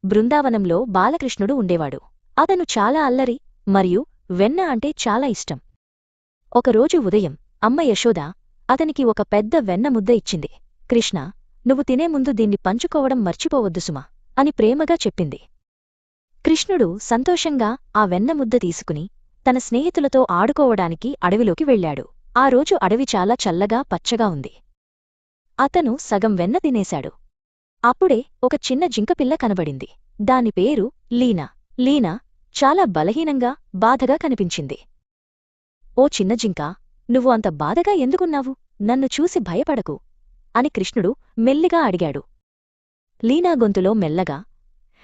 బృందావనంలో బాలకృష్ణుడు ఉండేవాడు. అతను చాలా అల్లరి మరియు వెన్న అంటే చాలా ఇష్టం. ఒకరోజు ఉదయం అమ్మ యశోద అతనికి ఒక పెద్ద వెన్న ముద్ద ఇచ్చింది. కృష్ణ, నువ్వు తినే ముందు దీన్ని పంచుకోవడం మర్చిపోవద్దు సుమా అని ప్రేమగా చెప్పింది. కృష్ణుడు సంతోషంగా ఆ వెన్న ముద్ద తీసుకుని తన స్నేహితులతో ఆడుకోవడానికి అడవిలోకి వెళ్ళాడు. ఆ రోజు అడవి చాలా చల్లగా పచ్చగా ఉంది. అతను సగం వెన్న తినేశాడు. అప్పుడే ఒక చిన్న జింకపిల్ల కనబడింది. దాని పేరు లీనా. లీనా చాలా బలహీనంగా బాధగా కనిపించింది. ఓ చిన్న జింక, నువ్వు అంత బాధగా ఎందుకున్నావు? నన్ను చూసి భయపడకు అని కృష్ణుడు మెల్లిగా అడిగాడు. లీనా గొంతులో మెల్లగా,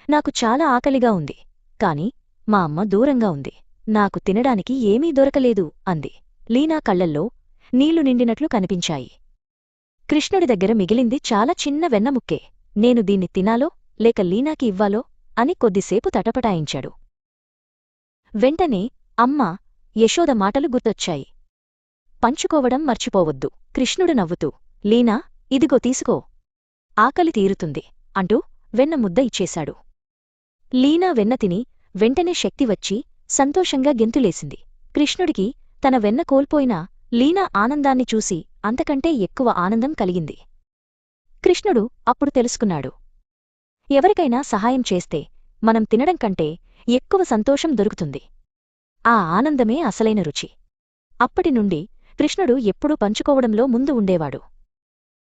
నాకు చాలా ఆకలిగా ఉంది, కాని మా అమ్మ దూరంగా ఉంది. నాకు తినడానికి ఏమీ దొరకలేదు అంది. లీనా కళ్లల్లో నీళ్లు నిండినట్లు కనిపించాయి. కృష్ణుడి దగ్గర మిగిలింది చాలా చిన్న వెన్నముక్కే. నేను దీన్ని తినాలో లేక లీనాకి ఇవ్వాలో అని కొద్దిసేపు తటపటాయించాడు. వెంటనే అమ్మ యశోద మాటలు గుర్తొచ్చాయి. పంచుకోవడం మర్చిపోవద్దు. కృష్ణుడు నవ్వుతూ, లీనా, ఇదిగో తీసుకో, ఆకలి తీరుతుంది అంటూ వెన్న ముద్ద ఇచ్చేశాడు. లీనా వెన్న తిని వెంటనే శక్తి వచ్చి సంతోషంగా గెంతులేసింది. కృష్ణుడికి తన వెన్న కోల్పోయినా లీనా ఆనందాన్ని చూసి అంతకంటే ఎక్కువ ఆనందం కలిగింది. కృష్ణుడు అప్పుడు తెలుసుకున్నాడు, ఎవరికైనా సహాయం చేస్తే మనం తినడం కంటే ఎక్కువ సంతోషం దొరుకుతుంది. ఆ ఆనందమే అసలైన రుచి. అప్పటినుండి కృష్ణుడు ఎప్పుడూ పంచుకోవడంలో ముందు ఉండేవాడు.